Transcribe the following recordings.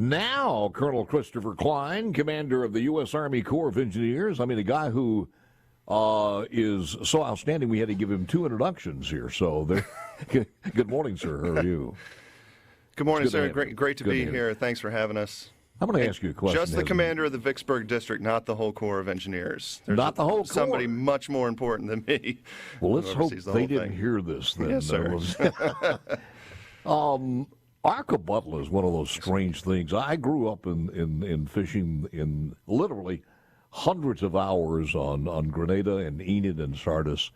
Now, Colonel Christopher Klein, commander of the U.S. Army Corps of Engineers. I mean, a guy who is so outstanding, we had to give him 2 introductions here. So, good morning, sir. How are you? Good morning, sir. Great to be here. Thanks for having us. I'm going to ask you a question. Just the commander of the Vicksburg district, not the whole Corps of Engineers. There's not the whole Corps. Somebody much more important than me. Well, let's hope they didn't hear this then. Yes, sir. Arkabutla is one of those strange things. I grew up in fishing in literally hundreds of hours on Grenada and Enid and Sardis.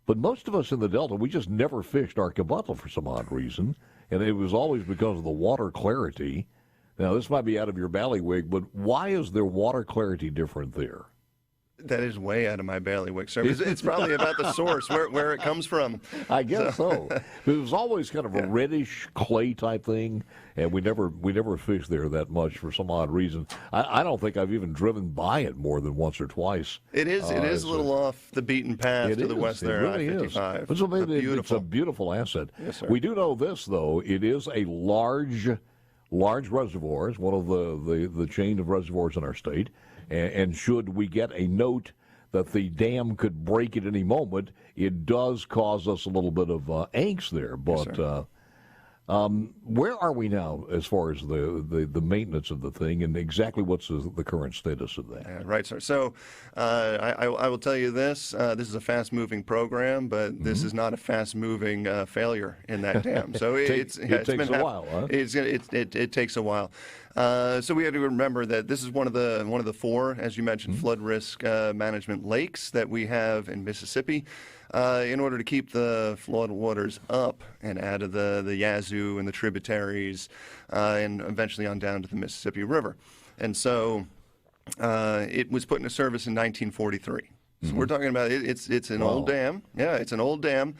But most of us in the Delta, we just never fished Arkabutla for some odd reason. And it was always because of the water clarity. Now, this might be out of your bailiwick, but why is there water clarity different there? That is way out of my bailiwick, sir. It's probably about the source, where it comes from. I guess so. It was always kind of a reddish clay type thing, and we never fished there that much for some odd reason. I don't think I've even driven by it more than once or twice. It is a little off the beaten path to the west there, really I-55. It's a beautiful asset. Yes, sir. We do know this, though. It is a large reservoir. It's one of the chain of reservoirs in our state. And should we get a note that the dam could break at any moment, it does cause us a little bit of angst there. But yes, where are we now as far as the maintenance of the thing, and exactly what's the current status of that? Yeah, right, sir. So I will tell you this. This is a fast-moving program, but this is not a fast-moving failure in that dam. So it takes a while, huh? It takes a while. So we have to remember that this is one of the 4, as you mentioned, flood risk management lakes that we have in Mississippi. In order to keep the flood waters up and out of the Yazoo and the tributaries, and eventually on down to the Mississippi River. And so it was put into service in 1943. So we're talking about it's an old dam. Yeah, it's an old dam,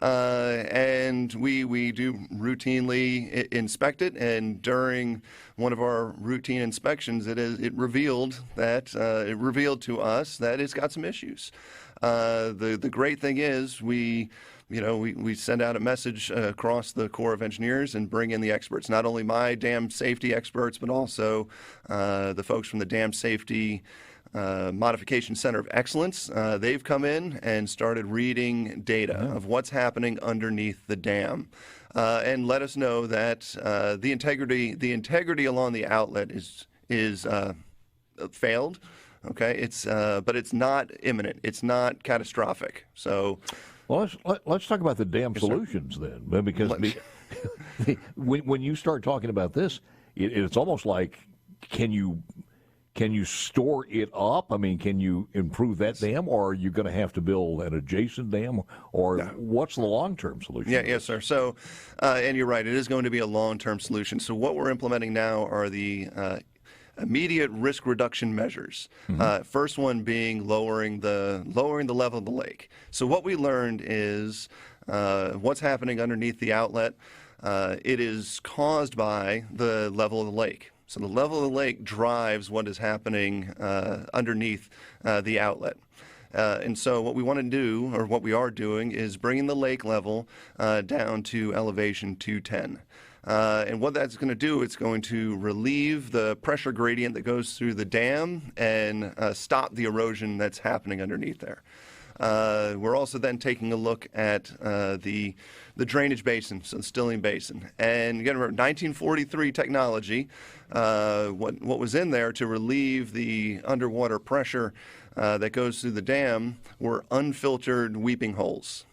and we do routinely inspect it. And during one of our routine inspections, it revealed to us that it's got some issues. The great thing is we send out a message across the Corps of Engineers and bring in the experts, not only my dam safety experts, but also the folks from the Dam Safety Modification Center of Excellence. They've come in and started reading data of what's happening underneath the dam, and let us know that the integrity along the outlet is failed. Okay, but it's not imminent. It's not catastrophic. So, well, let's talk about the dam solutions then, because when you start talking about this, it's almost like can you store it up? I mean, can you improve that dam, or are you going to have to build an adjacent dam, or what's the long-term solution? Yes, sir. So, and you're right, it is going to be a long-term solution. So what we're implementing now are the immediate risk reduction measures. First one being lowering the level of the lake. So what we learned is what's happening underneath the outlet. It is caused by the level of the lake. So the level of the lake drives what is happening underneath the outlet. And so what we want to do, or what we are doing, is bringing the lake level down to elevation 210. And what that's going to do, it's going to relieve the pressure gradient that goes through the dam and stop the erosion that's happening underneath there. We're also then taking a look at the drainage basin, so the Stilling Basin. And again, remember, 1943 technology, what was in there to relieve the underwater pressure that goes through the dam were unfiltered weeping holes.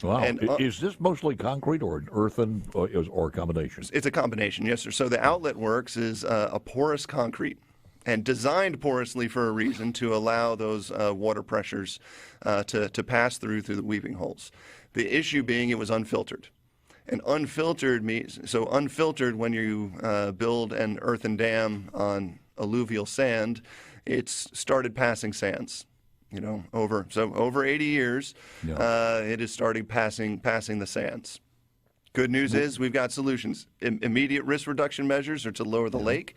Wow. And, is this mostly concrete or earthen or a combination? It's a combination, yes, sir. So the outlet works is a porous concrete, and designed porously for a reason to allow those water pressures to pass through the weeping holes. The issue being it was unfiltered. And unfiltered means, so unfiltered when you build an earthen dam on alluvial sand, it's started passing sands. Over 80 years, it is starting passing the sands. Good news is we've got solutions. Immediate risk reduction measures are to lower the lake.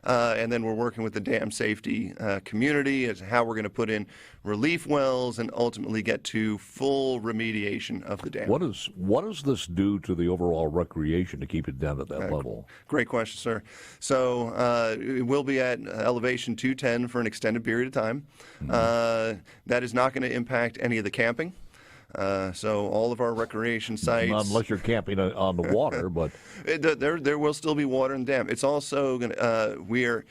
And then we're working with the dam safety community as how we're going to put in relief wells and ultimately get to full remediation of the dam. What does this do to the overall recreation to keep it down at that level? Great question, sir. So it will be at elevation 210 for an extended period of time. That is not going to impact any of the camping. So all of our recreation sites, unless you're camping on the water, but there will still be water in the dam. It's also going to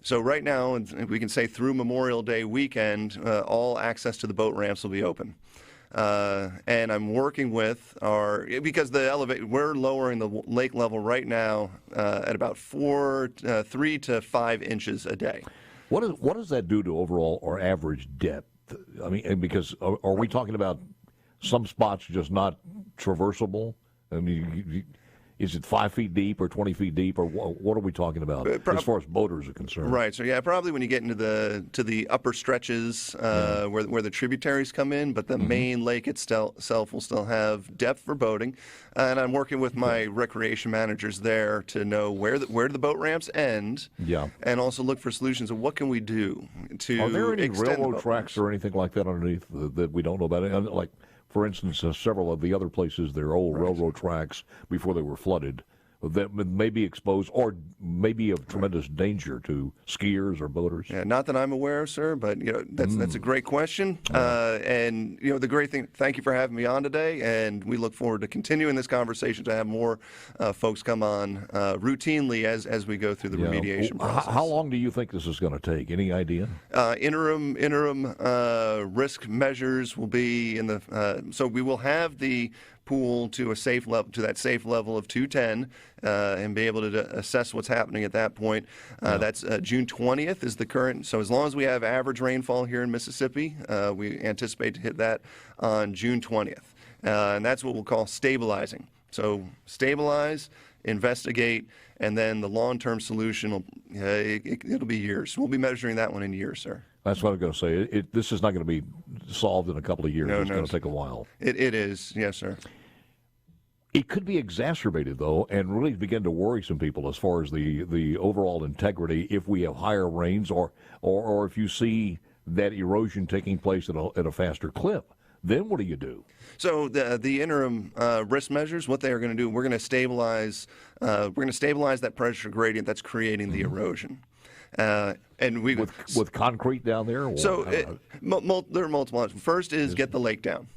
so right now, and we can say through Memorial Day weekend, all access to the boat ramps will be open. And I'm working with because we're lowering the lake level right now at about 3 to 5 inches a day. What does that do to overall or average depth? I mean, because are we talking about some spots just not traversable? I mean, is it 5 feet deep or 20 feet deep, or what are we talking about as far as boaters are concerned? Right. So yeah, probably when you get into the upper stretches where the tributaries come in, but the main lake itself will still have depth for boating. And I'm working with my recreation managers there to know where the boat ramps end. Yeah. And also look for solutions of what can we do to Are there any extend railroad tracks or anything like that underneath that we don't know about? Like, for instance, several of the other places, there are old railroad tracks before they were flooded that may be exposed or may be of tremendous danger to skiers or boaters. Yeah, not that I'm aware of, sir, but that's a great question. And the great thing, thank you for having me on today, and we look forward to continuing this conversation to have more folks come on routinely as we go through the remediation process. How long do you think this is going to take? Any idea? Interim risk measures will be in the so we will have the pool to a safe level, to that safe level of 210, and be able to assess what's happening at that point. That's June 20th is the current. So as long as we have average rainfall here in Mississippi, we anticipate to hit that on June 20th, and that's what we'll call stabilizing. So stabilize, investigate, and then the long-term solution it'll be years. We'll be measuring that one in years, sir. That's what I was going to say. This is not going to be solved in a couple of years. It's going to take a while. It is, yes, sir. It could be exacerbated, though, and really begin to worry some people as far as the overall integrity if we have higher rains or if you see that erosion taking place at a faster clip. Then what do you do? So the interim risk measures, what they are going to do, we're going to stabilize. We're going to stabilize that pressure gradient that's creating the erosion. And with concrete down there. So there are multiple options. First is get the lake down.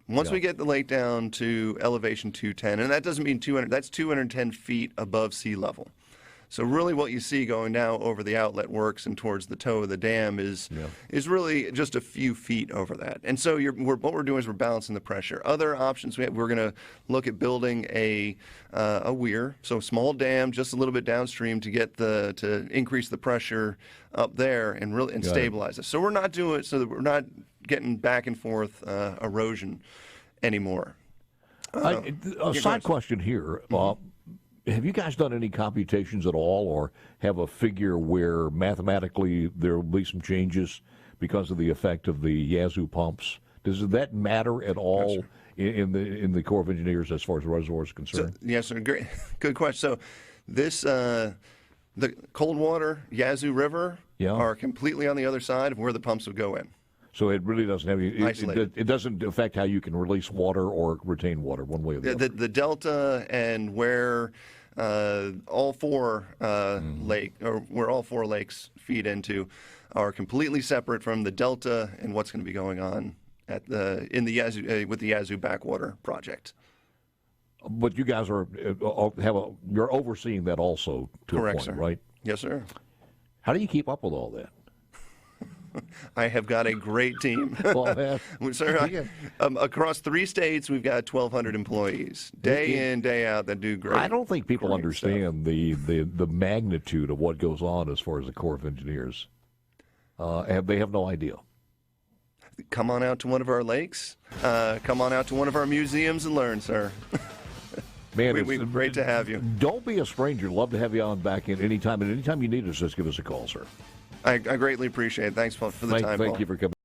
Once we get the lake down to elevation 210, and that doesn't mean 200. That's 210 feet above sea level. So really what you see going now over the outlet works and towards the toe of the dam is really just a few feet over that. And so what we're doing is we're balancing the pressure. Other options, we're going to look at building a weir, so a small dam just a little bit downstream to increase the pressure up there and stabilize it. So we're not doing it so that we're not getting back and forth erosion anymore. A side question here. Have you guys done any computations at all or have a figure where mathematically there will be some changes because of the effect of the Yazoo pumps? Does that matter at all in the Corps of Engineers as far as the reservoir is concerned? Yes, sir. Great. Good question. So this the Coldwater, Yazoo River are completely on the other side of where the pumps would go in. So it really doesn't have it doesn't affect how you can release water or retain water one way or the other. The delta and where all four where all four lakes feed into are completely separate from the delta and what's going to be going on with the Yazoo backwater project. But you guys you're overseeing that also to Correct, a point, sir. Right? Yes, sir. How do you keep up with all that? I have got a great team. Sir, across 3 states, we've got 1,200 employees, day in, day out, that do great. I don't think people understand the magnitude of what goes on as far as the Corps of Engineers. They have no idea. Come on out to one of our lakes. Come on out to one of our museums and learn, sir. Man, we're great to have you. Don't be a stranger. Love to have you on back in anytime. And anytime you need us, just give us a call, sir. I greatly appreciate it. Thanks for the time. Thank you for coming.